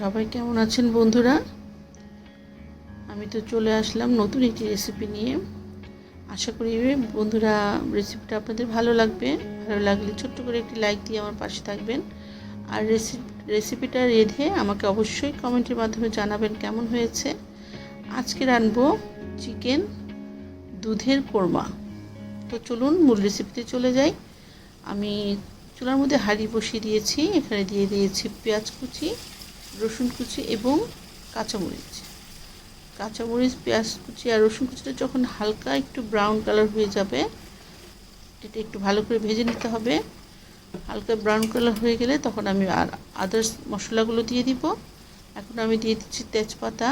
সবাই কেমন আছেন বন্ধুরা? আমি তো চলে আসলাম নতুন একটি রেসিপি নিয়ে। আশা করি বন্ধুরা রেসিপিটা আপনাদের ভালো লাগবে। ভালো লাগলে ছোট্ট করে একটি লাইক দিয়ে আমার পাশে থাকবেন। আর রেসিপিটা রেঁধে আমাকে অবশ্যই কমেন্টের মাধ্যমে জানাবেন কেমন হয়েছে। আজকে রাঁধবো চিকেন দুধের কোরমা। তো চলুন মূল রেসিপিতে চলে যাই। আমি চুলার মধ্যে হাঁড়ি বসিয়ে দিয়েছি। এখানে দিয়ে দিয়েছি পেঁয়াজ কুচি, রসুন কুচি এবং কাঁচামরিচ। পেঁয়াজ কুচি আর রসুন কুচিটা যখন হালকা একটু ব্রাউন কালার হয়ে যাবে, এটা একটু ভালো করে ভেজে নিতে হবে। হালকা ব্রাউন কালার হয়ে গেলে তখন আমি আর আদার্স মশলাগুলো দিয়ে দিব। এখন আমি দিয়ে দিচ্ছি তেজপাতা,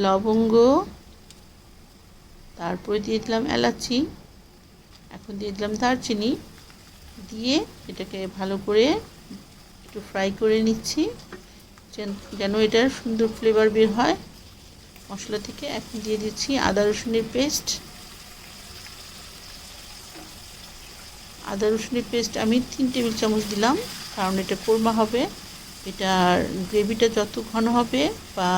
লবঙ্গ, তারপরে দিয়ে দিলাম এলাচি, এখন দিয়ে দিলাম দারচিনি। দিয়ে এটাকে ভালো করে একটু ফ্রাই করে নিচ্ছি যেন এটার সুন্দর ফ্লেভার বের হয় মশলা থেকে। এখন দিয়ে দিচ্ছি আদা রসুনের পেস্ট। আমি 3 টেবিল চামচ দিলাম, কারণ এটা কোরমা হবে। এটার গ্রেভিটা যত ঘন হবে বা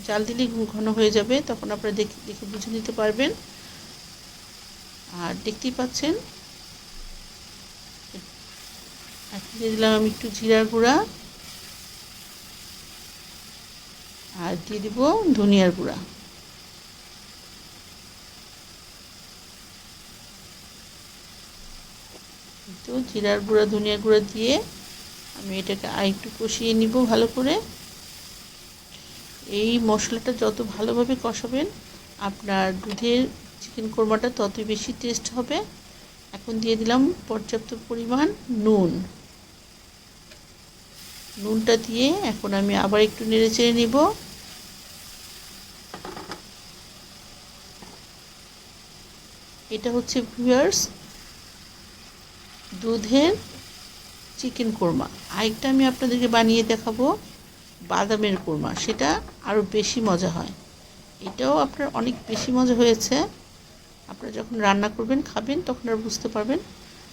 চাল দিলেই ঘন হয়ে যাবে, তখন আপনারা দেখে বুঝে নিতে পারবেন। আর দেখতেই পাচ্ছেন। এখন দিয়ে দিলাম আমি একটু জিরার গুঁড়া, আর দিয়ে দিব ধনিয়ার গুঁড়া। তো জিরার গুঁড়া, ধনিয়ার গুঁড়া দিয়ে আমি এটাকে আরেকটু কষিয়ে নিব ভালো করে। এই মশলাটা যত ভালোভাবে কষাবেন, আপনার দুধের চিকেন কোরমাটা ততই বেশি টেস্ট হবে। এখন দিয়ে দিলাম পর্যাপ্ত পরিমাণ নুনটা দিয়ে এখন আমি আবার একটু নেড়ে চেড়ে নিব। এটা হচ্ছে ভিউয়ার্স দুধের চিকেন কোরমা। আরেকটা আমি আপনাদেরকে বানিয়ে দেখাবো বাদামের কোরমা, সেটা আরও বেশি মজা হয়। এটাও আপনার অনেক বেশি মজা হয়েছে। আপনারা যখন রান্না করবেন খাবেন তখন আর বুঝতে পারবেন।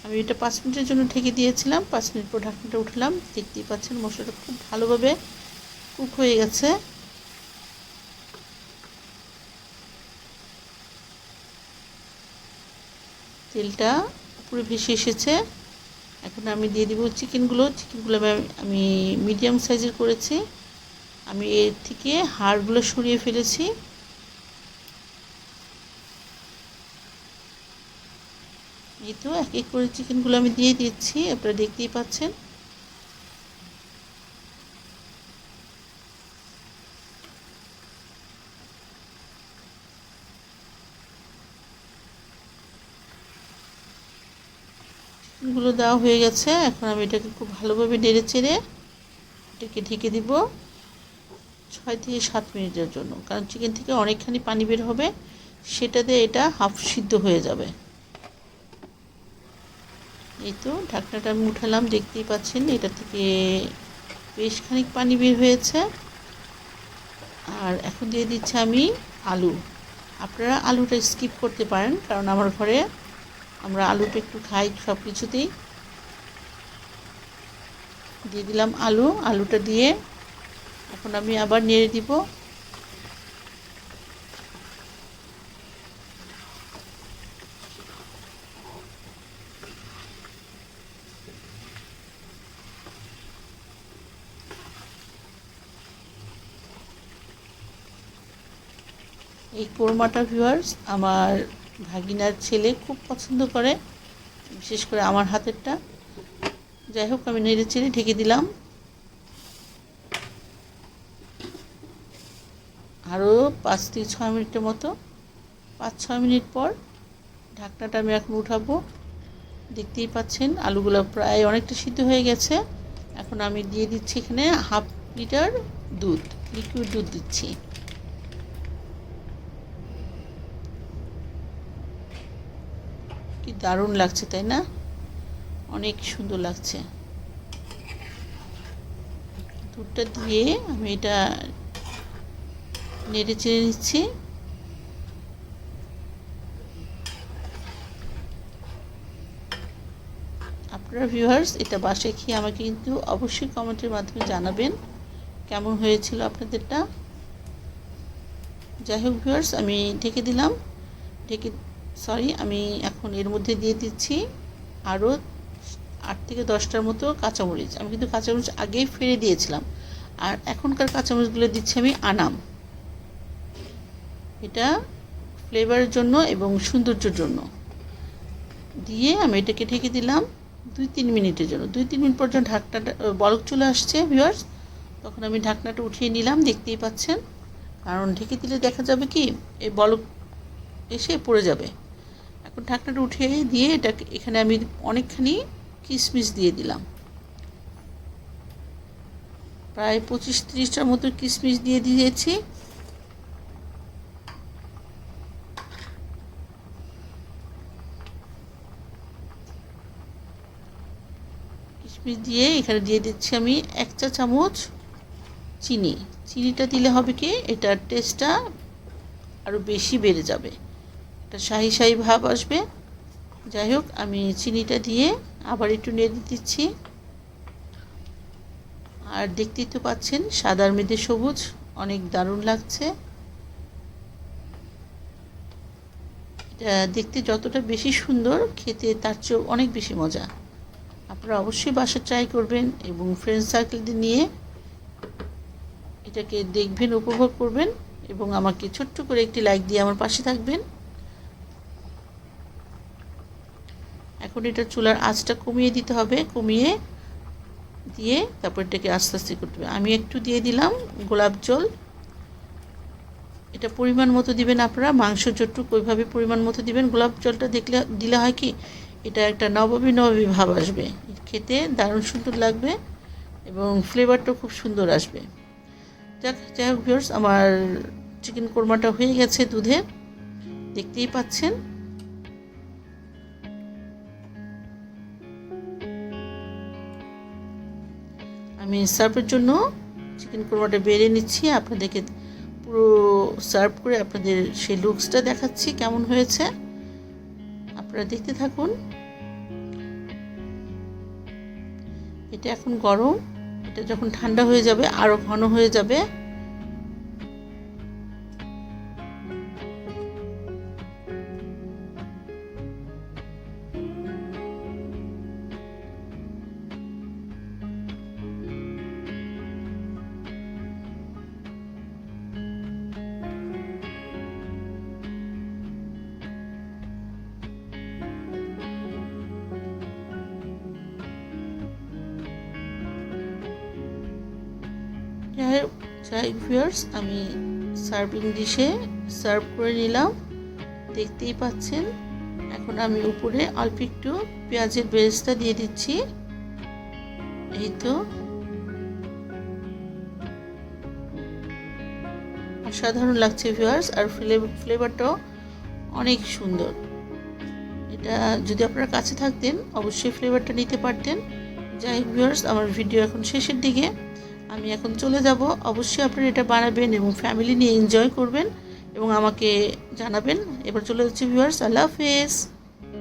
আমি এটা 5 মিনিটের জন্য ঢেকে দিয়েছিলাম। 5 মিনিট পর ঢাকনাটা উঠালাম। দেখতেই পাচ্ছেন মশলাটা খুব ভালোভাবে কুক হয়ে গেছে। তেলটা পুরো ভেসে এসেছে। এখন আমি দিয়ে দিব চিকেনগুলো আমি মিডিয়াম সাইজের করেছি। আমি এর থেকে হাড়গুলো সরিয়ে ফেলেছি। এই তো এক এক করে চিকেনগুলো আমি দিয়ে দিচ্ছি, আপনারা দেখতেই পাচ্ছেন। চিকেনগুলো দেওয়া হয়ে গেছে। এখন আমি এটাকে খুব ভালোভাবে নেড়ে চেড়ে এটাকে ঢেকে দিব 6 থেকে 7 মিনিটের জন্য, কারণ চিকেন থেকে অনেকখানি পানি বের হবে, সেটাতে এটা হাফ সিদ্ধ হয়ে যাবে। এই তো ঢাকনাটা আমি উঠালাম, দেখতেই পাচ্ছেন এটা থেকে বেশ খানিক পানি বের হয়েছে। আর এখন দিয়ে দিচ্ছি আমি আলু। আপনারা আলুটা স্কিপ করতে পারেন, কারণ আমার ঘরে আমরা আলুটা একটু খাই সব কিছুতেই। দিয়ে দিলাম আলুটা দিয়ে এখন আমি আবার নেড়ে দিব। এই কোরমাটা ভিউয়ার্স আমার ভাগিনার ছেলে খুব পছন্দ করে, বিশেষ করে আমার হাতেরটা। যাই হোক, আমি নেড়ে চেড়ে ঢেকে দিলাম। আরও 5 থেকে 6 মিনিটের মতো। 5-6 মিনিট পর ঢাকনাটা আমি এখন উঠাবো। দেখতেই পাচ্ছেন আলুগুলো প্রায় অনেকটা সিদ্ধ হয়ে গেছে। এখন আমি দিয়ে দিচ্ছি এখানে হাফ লিটার দুধ, লিকুইড দুধ দিচ্ছি। কি দারুণ লাগছে তাই না? অনেক সুন্দর লাগছে। দুধটা দিয়ে আমি এটা নেড়ে চেড়ে নিচ্ছি। আপনারা ভিউয়ার্স এটা বাসায় খেয়ে আমাকে কিন্তু অবশ্যই কমেন্টের মাধ্যমে জানাবেন কেমন হয়েছিল আপনাদেরটা। যাই হোক ভিউয়ার্স, আমি ঢেকে দিলাম। আমি এখন এর মধ্যে দিয়ে দিচ্ছি আরও 8 থেকে 10টার মতো কাঁচামরিচ। আমি কিন্তু কাঁচামরিচ আগেই ফেলে দিয়েছিলাম, আর এখনকার কাঁচামরিচগুলো দিচ্ছি আমি আনাম। এটা ফ্লেভারের জন্য এবং সৌন্দর্যের জন্য দিয়ে আমি এটাকে ঢেকে দিলাম 2-3 মিনিটের জন্য। 2-3 মিনিট পর যখন ঢাকনাটা বলক চলে আসছে ভিউয়ার্স, তখন আমি ঢাকনাটা উঠিয়ে নিলাম। দেখতেই পাচ্ছেন, কারণ ঢেকে দিলে দেখা যাবে কি এই বলক এসে পড়ে যাবে। এখন ঢাকনাটা উঠিয়ে দিয়ে এখানে আমি অনেকখানি কিশমিশ দিয়ে দিলাম, প্রায় 25-30টার মতো কিশমিশ দিয়ে দিয়েছি। কিশমিশ দিয়ে এখানে দিয়ে দিচ্ছি আমি 1 চা চামচ চিনি। চিনিটা দিলে হবে কি এটার টেস্টটা আরও বেশি বেড়ে যাবে, একটা শাহি শাহি ভাব আসবে। যাই হোক, আমি চিনিটা দিয়ে আবার একটু নেড়ে দিচ্ছি। আর দেখতেই তো পাচ্ছেন সাদার মধ্যে সবুজ, অনেক দারুণ লাগছে। এটা দেখতে যতটা বেশি সুন্দর, খেতে তার চেয়েও অনেক বেশি মজা। আপনারা অবশ্যই বাসায় ট্রাই করবেন এবং ফ্রেন্ড সার্কেলদের নিয়ে এটাকে দেখবেন, উপভোগ করবেন এবং আমাকে ছোট্ট করে একটি লাইক দিয়ে আমার পাশে থাকবেন। এখন এটা চুলার আঁচটা কমিয়ে দিতে হবে, কমিয়ে দিয়ে তারপর এটাকে আস্তে আস্তে করতে হবে। আমি একটু দিয়ে দিলাম গোলাপ জল। এটা পরিমাণ মতো দিবেন আপনারা, মাংস যতটুকু ওইভাবে পরিমাণ মতো দিবেন। গোলাপ জলটা দিলে হয় কি এটা একটা নবাবী নবাবী ভাব আসবে, খেতে দারুণ সুন্দর লাগবে এবং ফ্লেভারটাও খুব সুন্দর আসবে। যাই হোক ভিউয়ার্স, আমার চিকেন কোরমাটা হয়ে গেছে দুধে, দেখতেই পাচ্ছেন। আমি সার্ভের জন্য চিকেন কোরমাটা বেড়ে নিচ্ছি, আপনাদেরকে পুরো সার্ভ করে আপনাদের সেই লুকসটা দেখাচ্ছি কেমন হয়েছে। আপনারা দেখতে থাকুন। এটা এখন গরম, এটা যখন ঠান্ডা হয়ে যাবে আরও ঘন হয়ে যাবে। যাই ভিউয়ার্স, আমি সার্ভিং ডিশে সার্ভ করে নিলাম, দেখতেই পাচ্ছেন। এখন আমি উপরে অল্প একটু পেঁয়াজের বেরেস্তা দিয়ে দিচ্ছি। এই তো অসাধারণ লাগছে ভিউয়ার্স, আর ফ্লেভারটাও অনেক সুন্দর। এটা যদি আপনারা কাছে থাকতেন অবশ্যই ফ্লেভারটা নিতে পারতেন। যাই হোক ভিউয়ার্স, আমার ভিডিও এখন শেষের দিকে, আমি এখন চলে যাব। অবশ্যই আপনারা এটা বানাবেন এবং ফ্যামিলি নিয়ে এনজয় করবেন এবং আমাকে জানাবেন। এবার চলে যাচ্ছি ভিউয়ার্স, আল্লাহ হাফেজ।